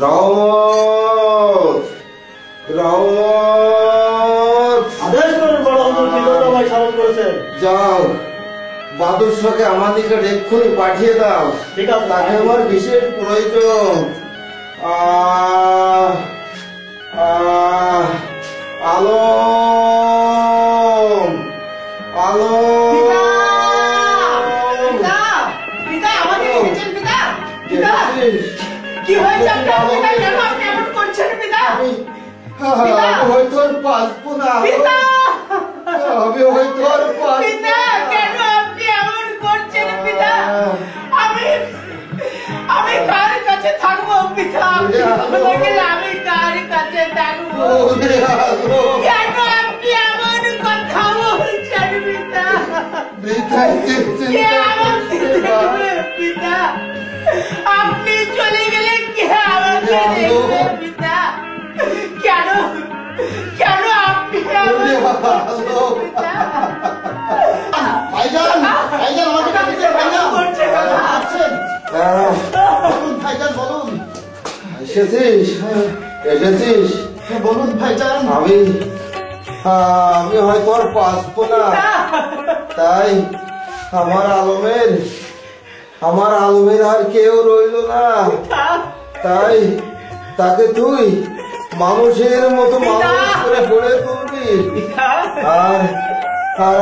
রহমত রহমত আদেশ করুন বড় হুজুর, বিগতভাবে স্মরণ করেছেন। যাও বাদুরশাকে আমাদেরকে এক্ষুনি পাঠিয়ে দাও। ঠিক আছে, তাকে আমার বিশেষ প্রয়োজন। আলম আলম কি হয়েছে আপনার পিতা? কেন আপনি এমন করছেন পিতা? আমি হয়তো আর বাঁচবো না। আমি হয়তো আর পিতা, কেন আপনি এমন করছেন পিতা? আমি কার কাছে থাকবো পিতা? আমি কার কাছে থাকবো? কেন আপনি এমন কথা বলছেন পিতা? পিতা, আপনি চলে গেলে কে আমাকে দেখবে পিতা? কেন কেন আপনি এসেছিস? বলুন ভাইজান। আমি হয়তো আর বাঁচবো না, তাই আমার আলমের আর কেউ রইল না, তাই তাকে তুই মানুষের মতো মানুষ করে গড়ে তুলবি, আর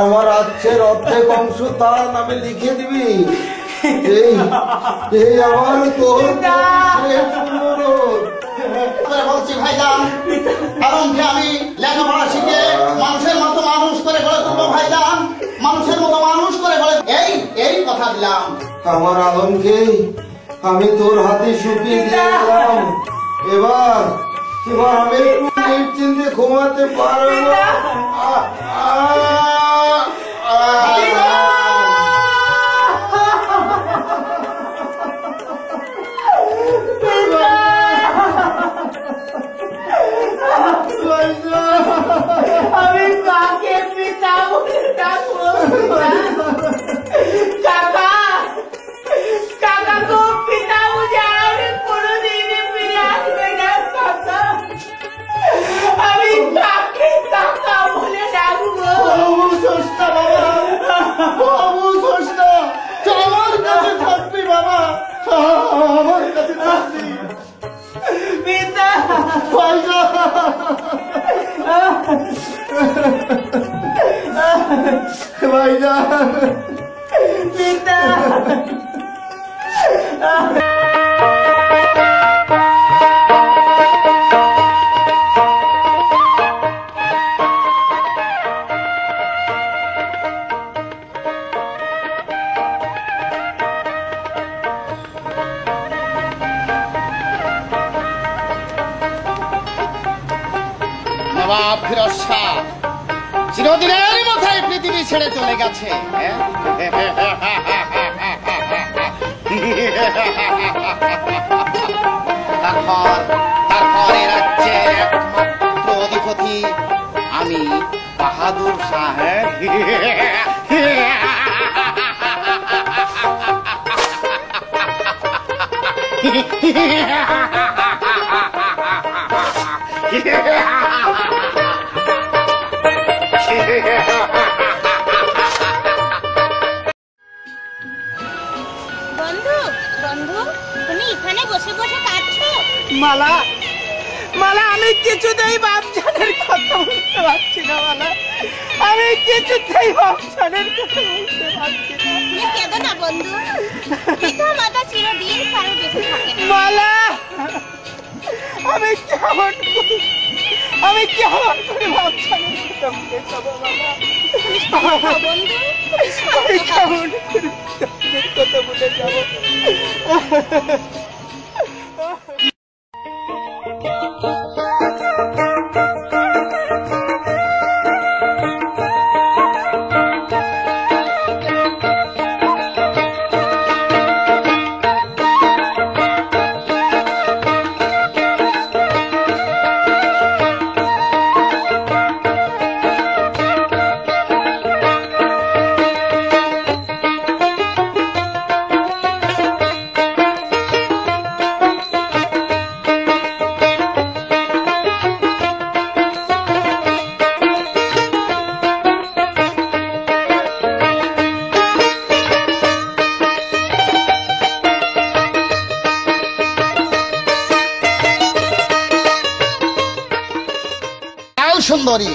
আমার আচ্ছের অর্ধেক অংশ তার নামে লিখে দিবি। এই আমার তোর বলছি ভাইজান, আলমকে আমি লেখাপড়া শিখে মানুষের মতো মানুষ করে গড়ে তুলবো ভাইজান, মানুষের মতো মানুষ করে গড়ে। এই কথা দিলাম। আমার আলমকে আমি তোর হাতে শুকিয়ে দিয়েছিলাম। এবার আমি একটু নিশ্চিন্তে ঘুমাতে পারবো। আমি কাকে পিতা বলে ডাকবো? কাকা কাকা তো পিতা বুঝে আর কোনোদিন ফিরে আসবে না কাকা। আমি কাকে কাকা বলে ডাকবো? আমার কাছে থাকবি বাবা, আমার কাছে থাকবি পিতা। ভাইজান পিতা। নবাব ফিরোজ শাহ চিরদিনের মাথায় পৃথিবী ছেড়ে চলে গেছে। তারপর এ রাজ্যের একমাত্র অধিপতি আমি বাহাদুর শাহ। বন্ধু বন্ধু, তুমি এখানে বসে বসে কাঁদছো? মালা মালা, আমি কিছুতেই বাপজানের কথা বলতে পারছি না। মালা, আমি কিছুতেই বাপজানের কথা বলতে পারছি না। তুমি কেঁদো না বন্ধু, পিতা মাতা চিরদিন কারো বেঁচে থাকে না। মালা, আমি কেমন করে বাপজানের কথা বলে যাবো? মালা, বন্ধু আমি কেমন করে বাপজানের কথা বলে যাবো? সুন্দরী।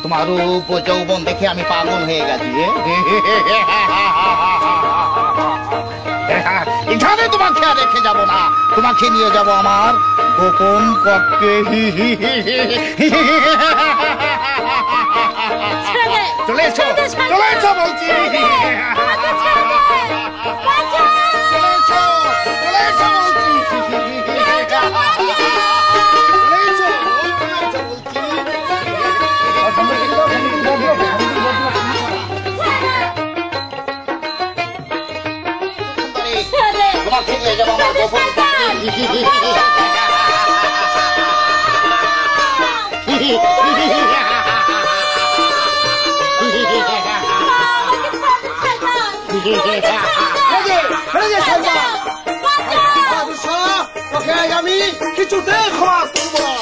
তোমার রূপ যৌবন দেখে আমি পাগল হয়ে গেছি। এখানে তোমাকে আর রেখে যাব না, তোমাকে নিয়ে যাব আমার গোপন কক্ষে। চলে এসো, চলে এসো বলছি। তোমাকে নিয়ে যাব আমার গোপন আমি কিছুতে ক্ষমা করব না।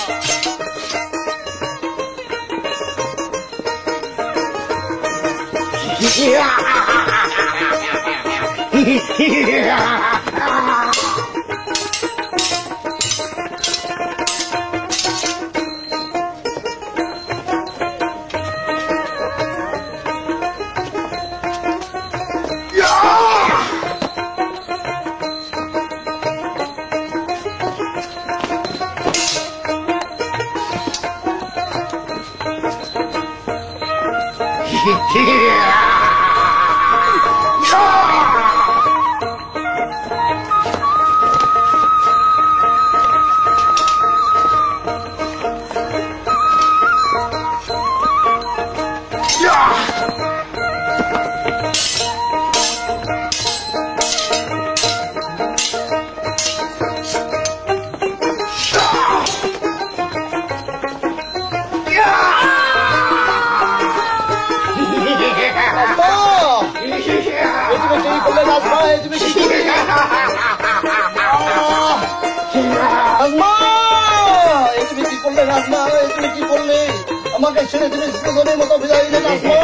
আমাকে ছেড়ে তুমি শিশুদের মতো বিদায় দিলে নাজমা।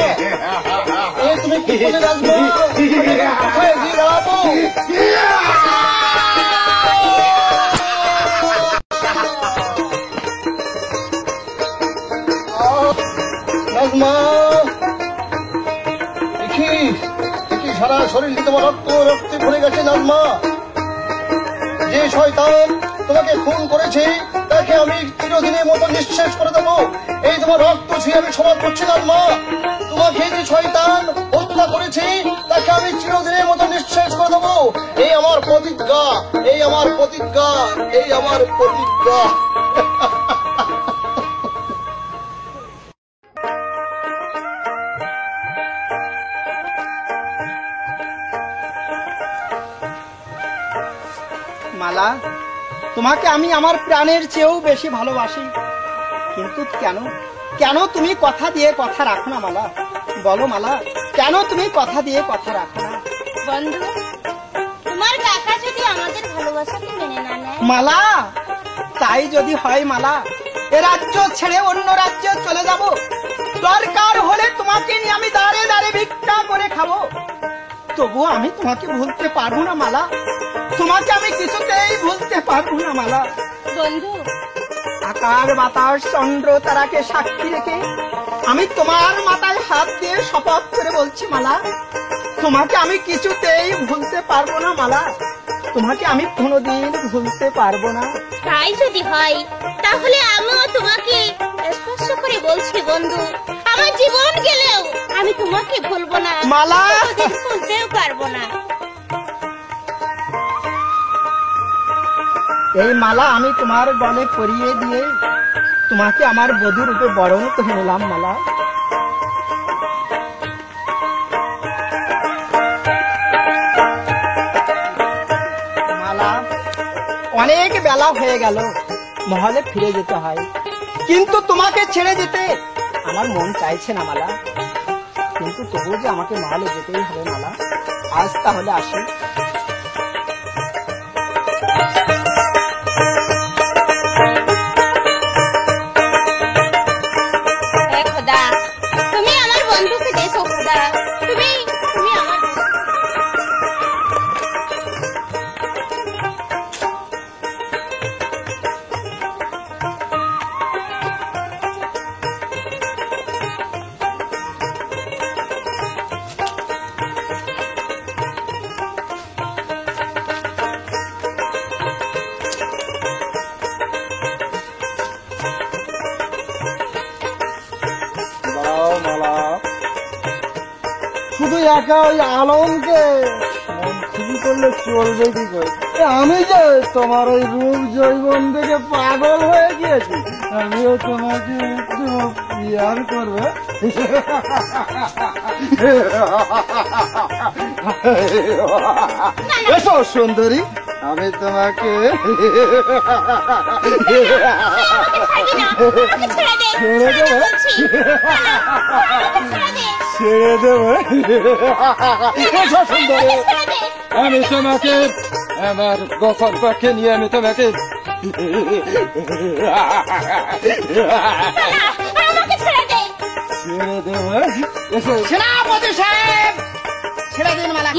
তুমি কি বলে নাজমা? কোথায় গিয়ে দাঁড়াবো? নাজমা দেখি সারা শরীর তোমার রক্তে ভরে গেছে নাজমা। যে শয়তান তোমাকে খুন করেছে তাকে আমি চিরদিনের মতো নিঃশেষ করে দেবো। এই তোমার রক্ত ছুঁয়ে আমি সমাজ করছি নাজমা। তোমাকে যে শয়তান হত্যা করেছে তাকে আমি চিরদিনের মতো নিঃশেষ করে দেবো। এই আমার প্রতিজ্ঞা, এই আমার প্রতিজ্ঞা, এই আমার প্রতিজ্ঞা। মালা, তোমাকে আমি আমার প্রাণের চেয়েও বেশি ভালোবাসি, কিন্তু কেন কেন তুমি কথা দিয়ে কথা রাখো না মালা? বলো মালা, কেন তুমি কথা দিয়ে কথা রাখো না? বন্ধু, তোমার কাকা যদি আমাদের ভালোবাসাকে মেনে না নেয়? মালা, তাই যদি হয় মালা, এ রাজ্য ছেড়ে অন্য রাজ্যে চলে যাব। দরকার হলে তোমাকে নিয়ে আমি দাঁড়ে দাঁড়ে ভিক্ষা করে খাবো, তবুও আমি তোমাকে ভুলতে পারবো না মালা। তোমাকে আমি কিছুতেই ভুলতে পারবো না মালা। বন্ধু, আকার বাতাস চন্দ্র তারাকে সাক্ষী রেখে আমি তোমার মাথায় হাত দিয়ে শপথ করে বলছি মালা, তোমাকে আমি কিছুতেই ভুলতে পারবো না মালা। তোমাকে আমি কোনোদিন ভুলতে পারবো না। তাই যদি হয় তাহলে আমিও তোমাকে স্পর্শ করে বলছি বন্ধু, আমার জীবন গেলেও আমি তোমাকে ভুলবো না মালা। ভুলতেও পারবো না। এই মালা আমি তোমার গলে পরিয়ে দিয়ে তোমাকে আমার বধূ রূপে বরণ করে নিলাম মালা। মালা, অনেক বেলা হয়ে গেল, মহলে ফিরে যেতে হয়, কিন্তু তোমাকে ছেড়ে যেতে আমার মন চাইছে না মালা। কিন্তু তবু যে আমাকে মহলে যেতেই হবে মালা। আজ তাহলে আসি। একা ওই আলমকে মন খুশি করলে চলবে কি করে? আমি যে তোমার ওই রূপ জৈবন দেখে পাগল হয়ে গিয়েছি, আমিও তোমাকে একটু বিয়ার করবে। এসো সুন্দরী, আমি তোমাকে ছেড়ে দেবো। এসো সুন্দরী, আমি তোমাকে আমার গোপন পক্ষে নিয়ে আমি তোমাকে ছেড়ে দেবো। এসো সেনাপতি সাহেব, ছেড়ে দিন মালা।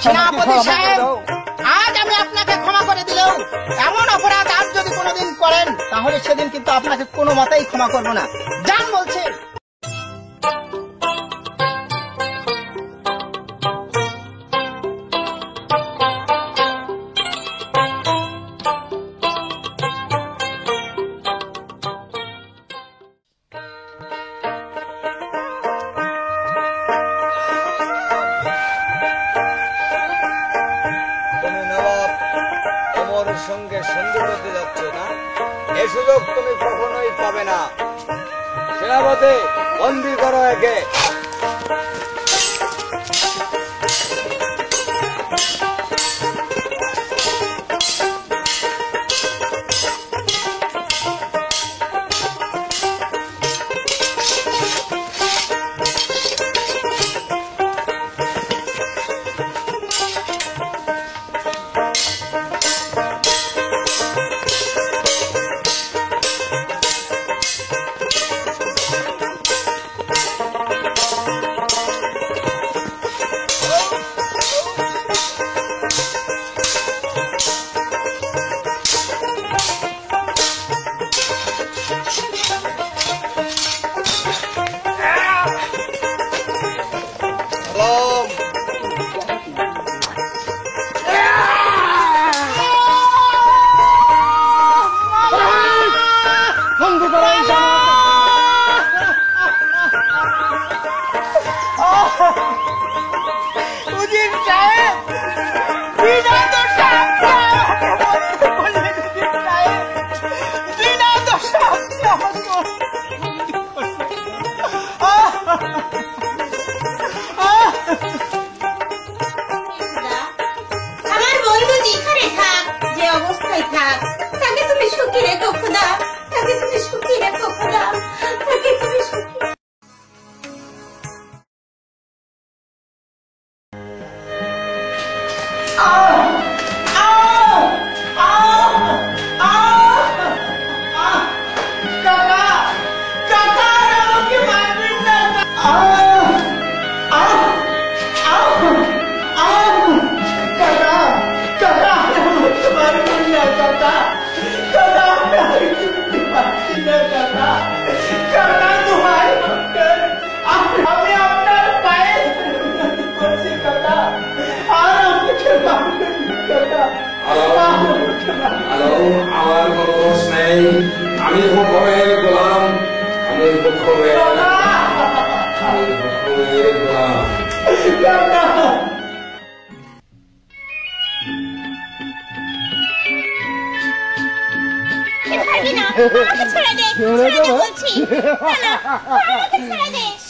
সেনাপতি সাহেব, আজ আমি আপনাকে ক্ষমা করে দিলেও এমন অপরাধ আজ যদি কোনোদিন করেন তাহলে সেদিন কিন্তু আপনাকে কোনো মতেই ক্ষমা করবো না। যান বলছে। সঙ্গে সন্ধি করতে যাচ্ছ না, এ সুযোগ তুমি কখনোই পাবে না। সেনাপতি, বন্দি করো একে। আমার বন্ধু যেখানে থাক, যে অবস্থায় থাক, তাকে তুমি সুখী রেখো খোদা, তাকে তুমি সুখী রেখো খোদা, তাকে তুমি সুখী। আমার কোনো দোষ নেই, আমি হুকুমের গোলাম, আমি হুকুমের গোলাম।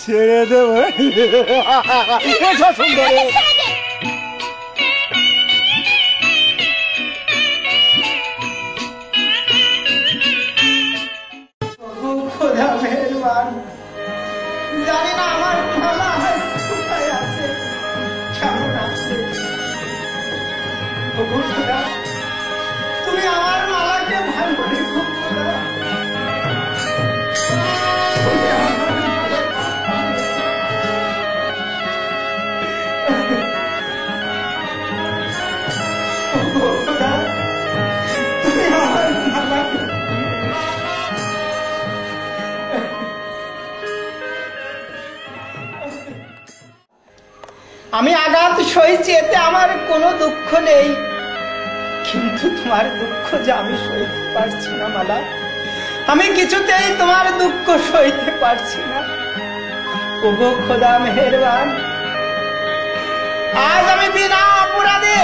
ছেড়ে দেবো। এসো সুন্দরী, জানি না আমার মালা কোথায় আছে, কেমন আছে। তুমি আমার মালাকে ভালো রেখো খোদা। তুমি আমার মালাকে সইছি, এতে আমার কোনো দুঃখ নেই, কিন্তু তোমার দুঃখ যে আমি সইতে পারছি না মালা। আমি কিছুতেই তোমার দুঃখ সইতে পারছি না। ওগো খোদা মেহেরবান, আজ আমি বিনা অপরাধে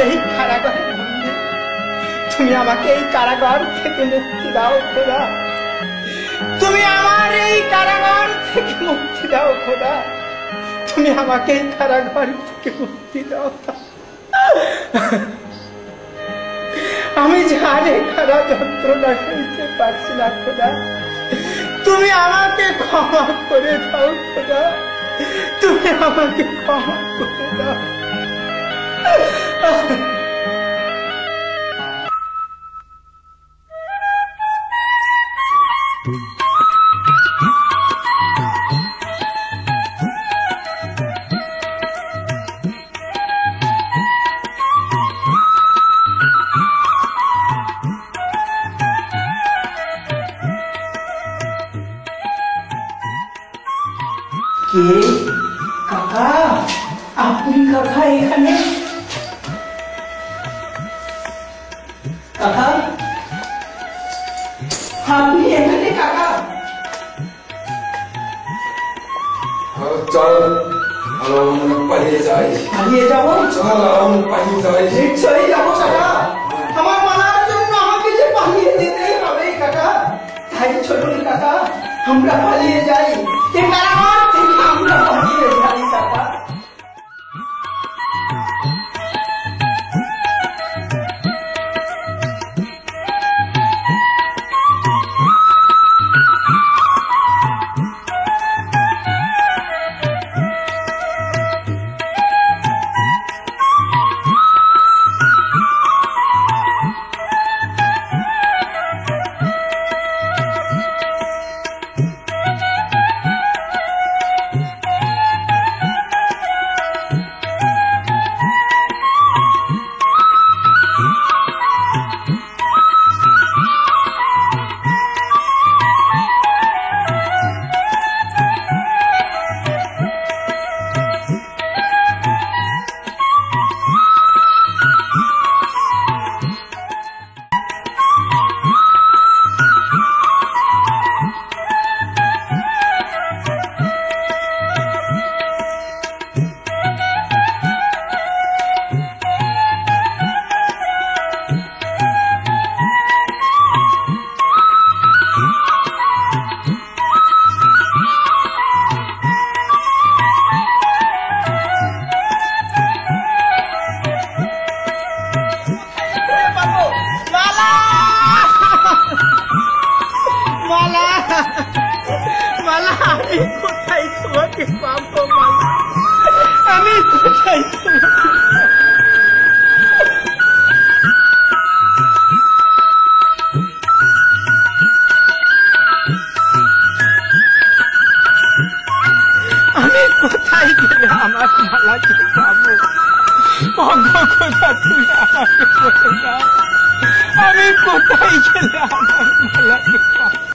এই কারাগারে বন্দী। তুমি আমাকে এই কারাগার থেকে মুক্তি দাও খোদা। তুমি আমার এই কারাগার থেকে মুক্তি দাও খোদা। তুমি আমাকে এই কারাগার থেকে মুক্তি দাও। আমি জানি খারাপ যন্ত্রণা সইতে পারছি না খোদা। তুমি আমাকে ক্ষমা করে দাও খোদা। তুমি আমাকে ক্ষমা করে দাও। কে কাকা? আপনি কাকা এখানে? কাকা আপনি এখানে কাকা? চল আমরা পালিয়ে যাই। পালিয়ে যাবো? চল আমরা পালিয়ে যাই। নিশ্চয়ই যাবো কাকা। আমার মালার জন্য আমাকে যে পালিয়ে যেতেই হবে কাকা। তাই চলুন কাকা, আমরা পালিয়ে যাই। এই কারাগার থেকে আমরা পালিয়ে যাই কাকা। মালা, আমি কোথায় তোমাকে পাবো মালা? আমি কোথায় তোমাকে? আমি কোথায় গেলে আমার মালাকে পাবো? তুমি আমাকে বলে দাও, আমি কোথায় গেলে আমার মালাকে পাবো?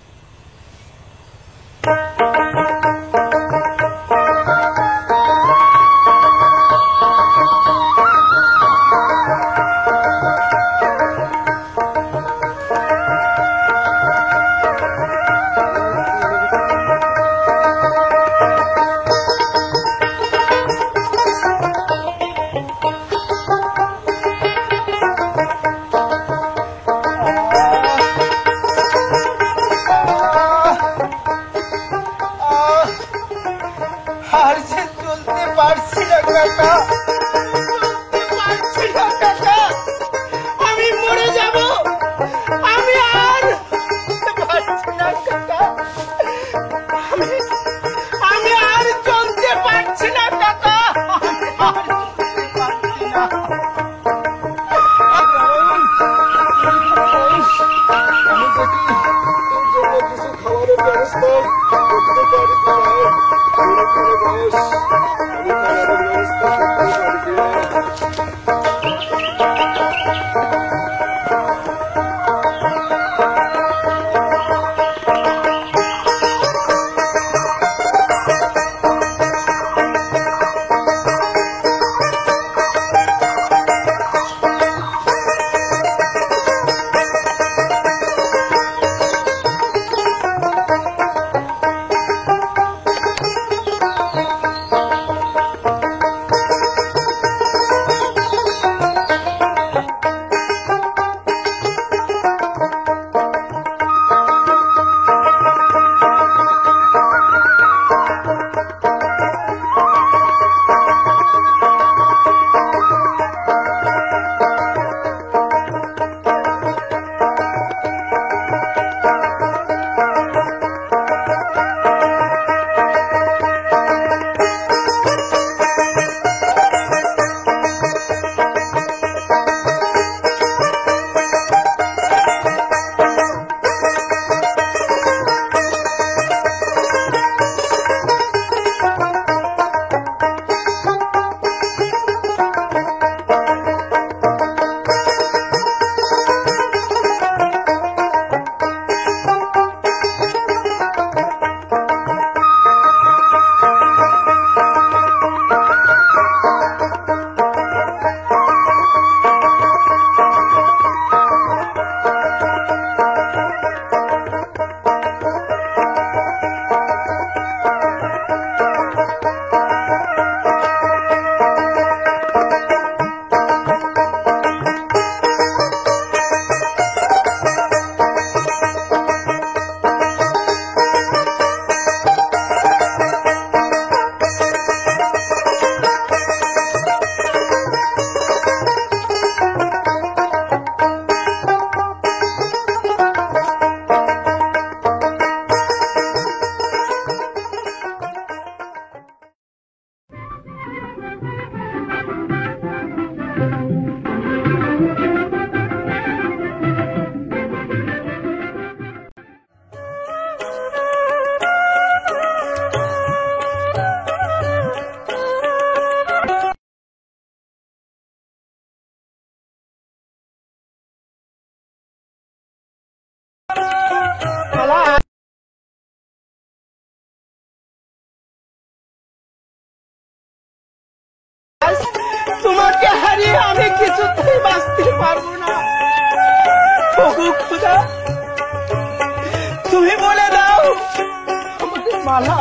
মালা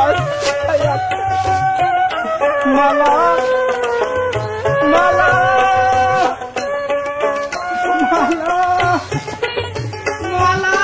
মালা মালা মালা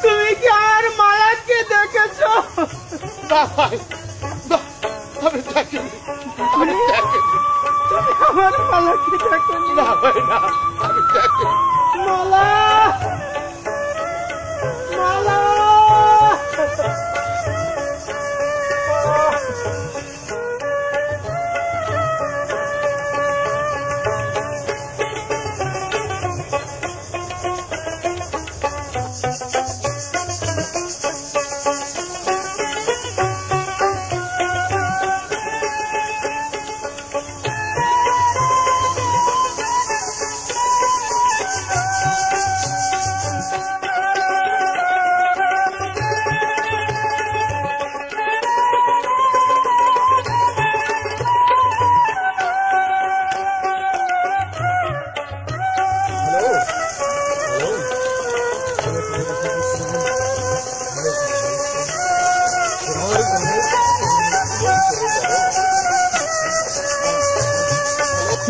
তুমি কি আর মালাকে দেখেছো? না ভাই, না, আমি দেখিনি, আমি দেখিনি। তুমি আমার মালাকে দেখোনি? না ভাই, না, আমি দেখিনি। মালা মালা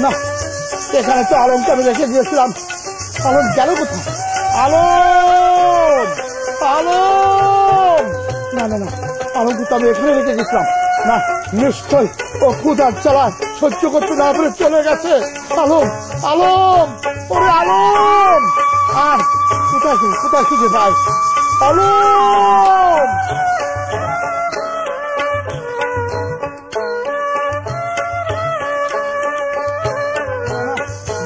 না, এখানে তো আলমকে আমি রেখে দিয়েছিলাম। আলম গেল কোথায়? আলম, আলম! না না না, আলমকে তো আমি এখানে রেখে গেছিলাম। না, নিশ্চয় ও ক্ষুধার জ্বালায় সহ্য করতে না পারে চলে গেছে। আলম, আলম, ওরে আলম! আর কোথায় খুঁজে ভাই? আলম!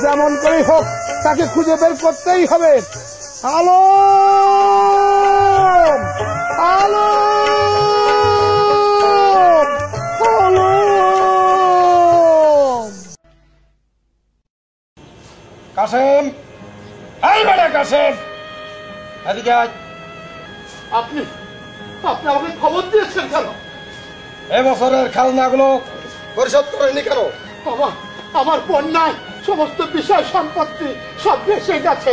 যেমন করে হোক তাকে খুঁজে বের করতেই হবে। আলম, আলম, আলম! কাসেম, এই বেটা কাসেম, এদিকে আয়। আপনি আমাকে খবর দিয়েছেন কেন? এবছরের খেলনাগুলো পরিশোধ করেনি কেন? আমার বন্যায় সমস্ত বিষয় সম্পত্তি সব ভেসে গেছে।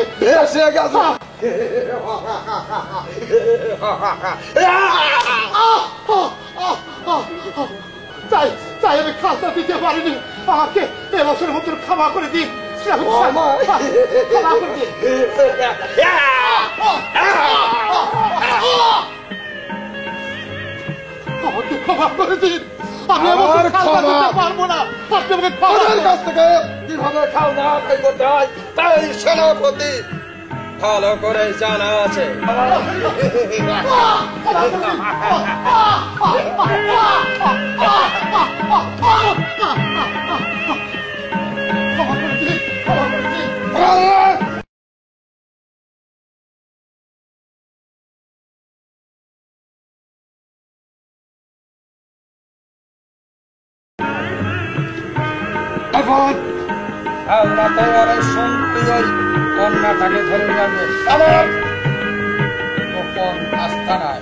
তাই তাই আমি খাজনা দিতে পারিনি, আমাকে এবছরের মতো ক্ষমা করে দিন। ক্ষমা করে দিন। আমাকে ক্ষমা করে দিন, আমি এবছর খাজনা দিতে পারবো না। আপনি আমাকে তাদের কাছ থেকে কিভাবে খাজনা আদায় করতে হয় তাই সেনাপতি ভালো করে জানা আছে। কন্যাটাকে ধরে যাবে আমার গোপন আস্থানায়।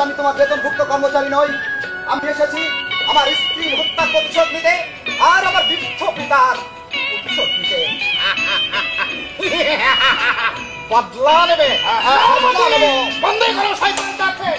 আমি তোমার বেতনভুক্ত কর্মচারী নই, আমি এসেছি আমার স্ত্রীর হত্যা প্রতিশোধ নিতে আর আমার বৃদ্ধ পিতার প্রতিশোধ নিতে। বদলা নেবে, বদলা নেবে। বন্ধ করো শয়তানের ডাকে।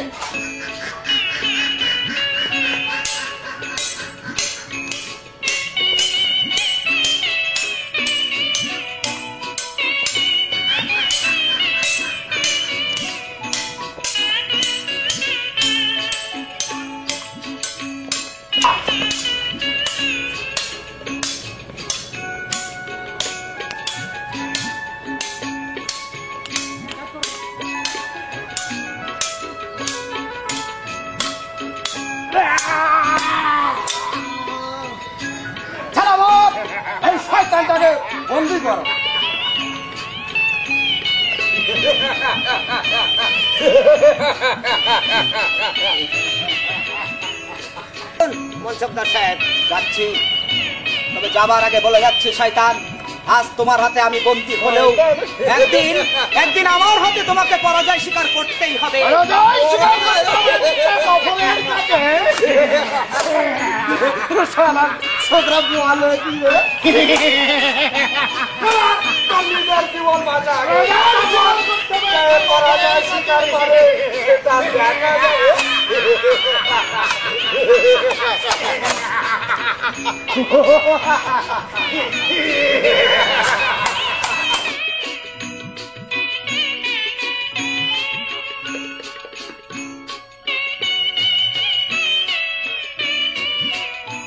এই শয়তানটাকে বন্দী করো। মনসবদার সাহেব, যাচ্ছি, তবে যাবার আগে বলে যাচ্ছি শয়তান, আজ তোমার হাতে আমি বন্দী হলেও একদিন আমার হাতে তোমাকে পরাজয় স্বীকার করতেই হবে। পরাজয় স্বীকার করে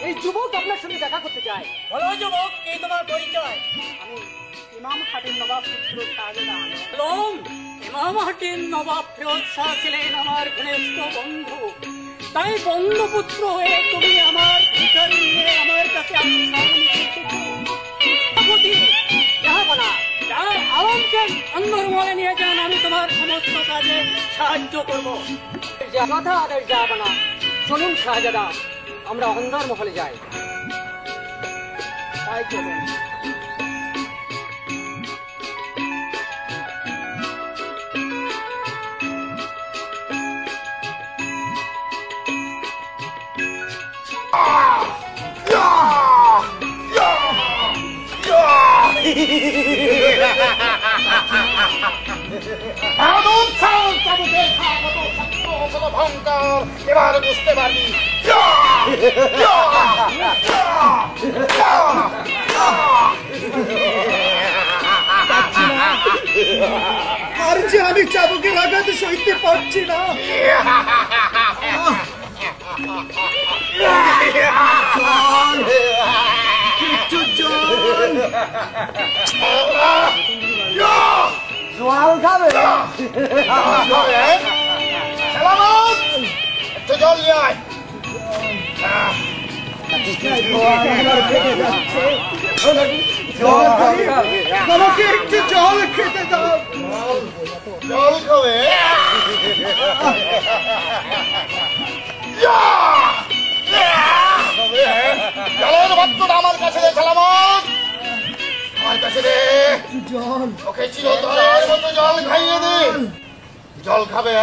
এই যুবক আপনার সঙ্গে দেখা করতে চায়। বলো যুবক, কে তোমার পরিচয়? আমি ইমাম হাটির নবাব পুত্র শাহজাদা। ইমাম হাটির নবাব ফিরোজ শাহ ছিলেন আমার ঘনিষ্ঠ বন্ধু, তাই বন্ধুপুত্র হয়ে তুমি আমার ভিখারি নিয়ে আমার কাছে আলমকে অন্দরমহলে নিয়ে যান, আমি তোমার সমস্ত কাজে সাহায্য করবো। কথা আদেশ যাবে না। চলুন শাহজাদা, আমরা অন্দরমহলে যাই। তাই চলুন। এবার বুঝতে পারি। আর যে আমি চাবুকের আঘাতে সইতে পারছি না। জল খাবে? একটু জল নিয়ে আয়। আমাকে একটু জল খেতে দাও। জল খাবে? ওকে চিরতরের মতো জল খাইয়ে দিন। জল খাবে?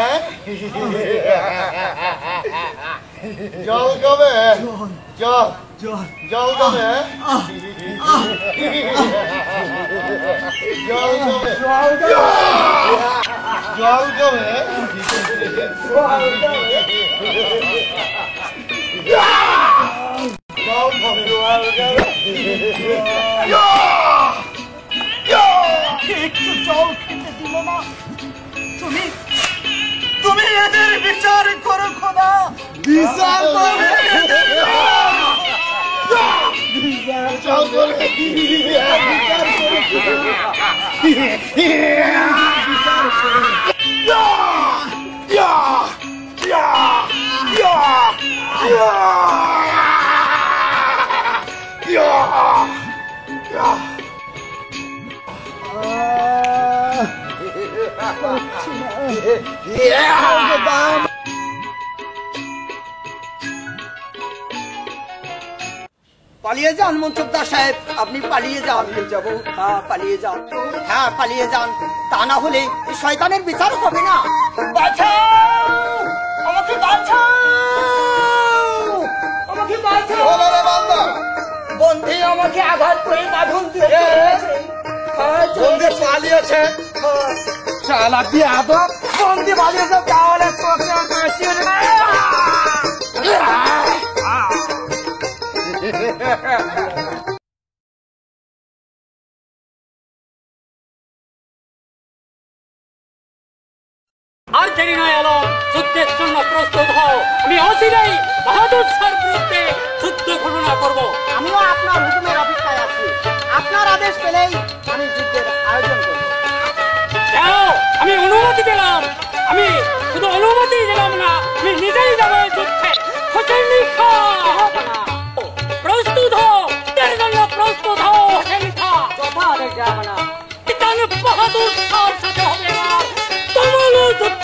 জল খাবে? জল জল খাবে? জল খাবে? জল খাবে? একটু জল খেতে দিল না। তুমি এদের বিচার করো খোদা, বিচার করবে। পালিয়ে যান মনসুবদার সাহেব, আপনি পালিয়ে যান। যাবো? হ্যাঁ পালিয়ে যান, হ্যাঁ পালিয়ে যান, তা না হলে শয়তানের বিচার হবে না। বাঁচাও আমাকে, বাঁচাও আমাকে, বাঁচাও। বন্ধু আমাকে আঘাত করে বাঁধন দিয়েছে। বন্ধু পালিয়েছে? শালা বিয়াদব, বন্ধু পালিয়েছে, তাহলে তোকে বাঁচিয়ে দেব। আর দেরি নয় এলো, যুদ্ধের জন্য প্রস্তুত হও। আমি অচিরেই বাহাদুর শাহর বিরুদ্ধে যুদ্ধ ঘোষণা করব। আমিও আপনার হুকুমের অপেক্ষায় আছি, আপনার আদেশ পেলেই আমি যুদ্ধের আয়োজন করব। যাও, আমি অনুমতি দিলাম। আমি শুধু অনুমতি দিলাম না, আমি নিজেই যাবো যুদ্ধে। হোসেন খান প্রস্তুত হও, এর জন্য প্রস্তুত হও। হোসেন খান কথা যাবে না, এখানে বাহাদুর শাহর সাথে হবে না তুমুল যুদ্ধ।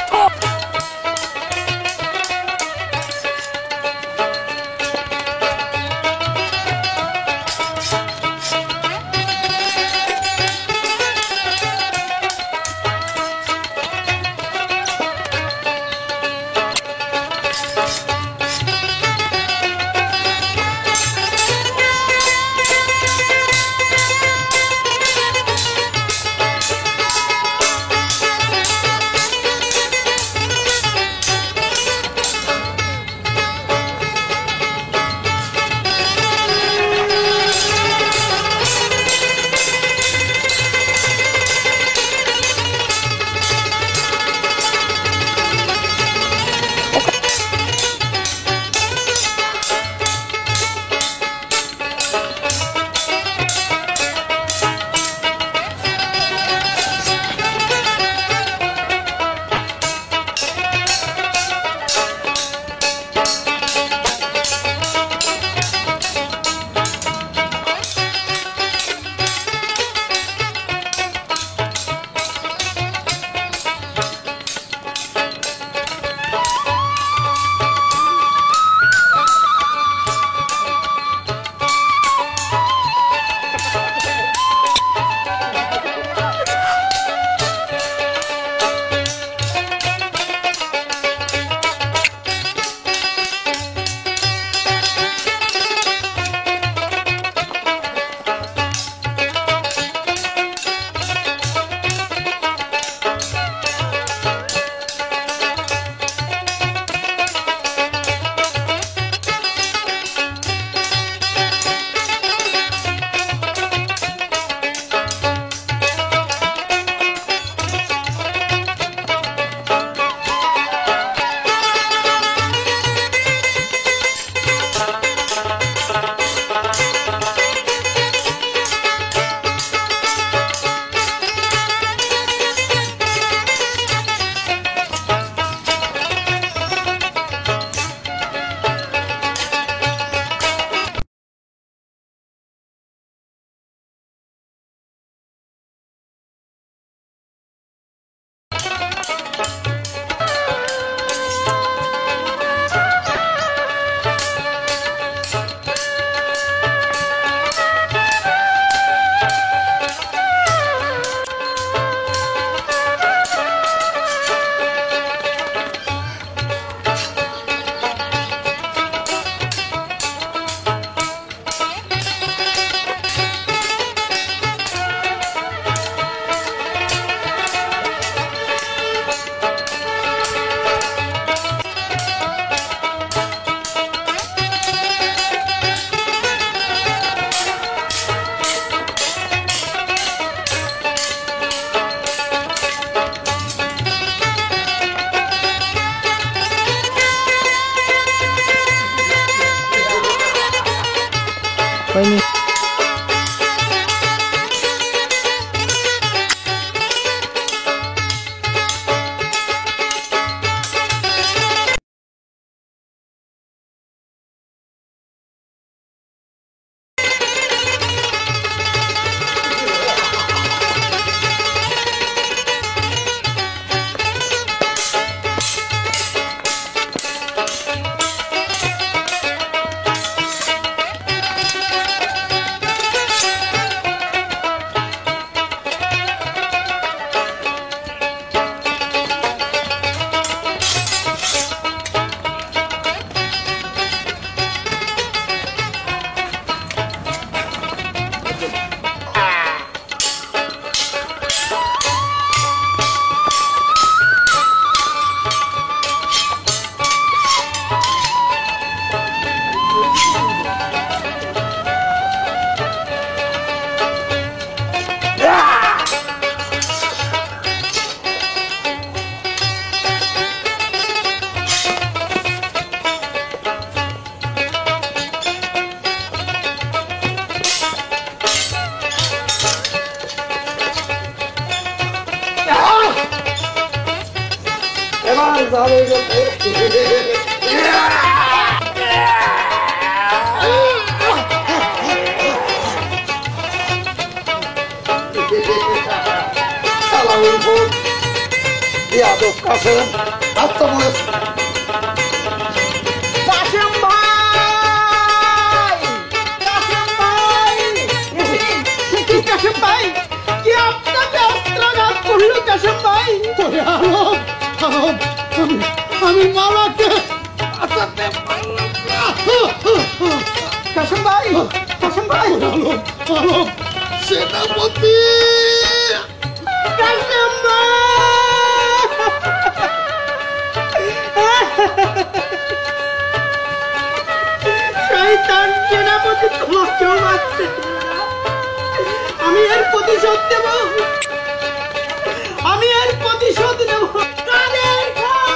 আমার যাবে গেছে। কাশেম আচ্ছা বলেছে কাশেম ভাই, কাশেম ভাই, কাশেম ভাই, কি আপনাকে অস্ত্রাঘাত করলো কাশেম ভাই? আমি মালাকে কাশেম ভাই, কাশেম ভাই, সেনাপতি কাশেম ভাই, শয়তান সেনাপতি তোমাকেও মারতে দিল না। আমি এর প্রতিশোধ দেব, আমি এর প্রতিশোধ নেব। কাদের খান!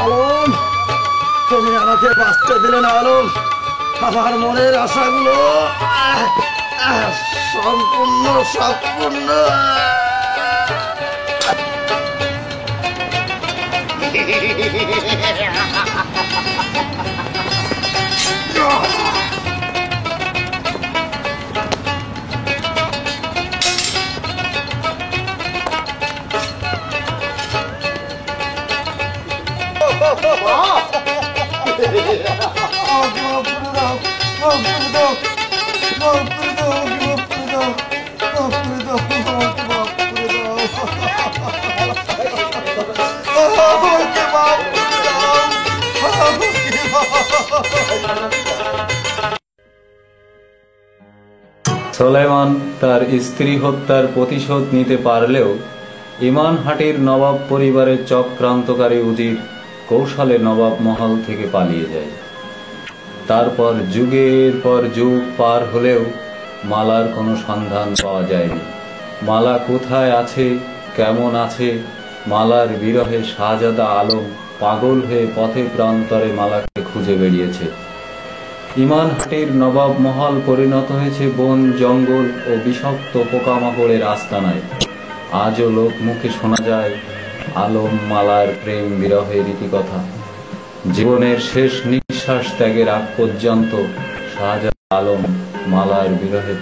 আলম, তুমি আমাকে বাঁচতে দিলে না আলম। আমার মনের আশাগুলো সম্পূর্ণ সম্পূর্ণ সুলাইমান তার স্ত্রী হত্যার প্রতিশোধ নিতে পারলেও ইমানহাটির নবাব পরিবারের চক্রান্তকারী উজির কৌশলে নবাব মহল থেকে পালিয়ে যায়। তারপর যুগের পর যুগ পার হলেও মালার কোনো সন্ধান পাওয়া যায়নি। মালা কোথায় আছে, কেমন আছে? মালার বিরহে শাহজাদা আলম পাগল হয়ে পথে প্রান্তরে মালাকে খুঁজে বেরিয়েছে। ইমানহাটির নবাব মহল পরিণত হয়েছে বন, জঙ্গল ও বিষাক্ত পোকামাকড়ের আস্তানায়। আজও লোক মুখে শোনা যায় আলম মালার প্রেম বিরহের রীতিকথা। জীবনের শেষ নিঃশ্বাস ত্যাগের আগ পর্যন্ত শাহজাদা আলম মালার বিরহে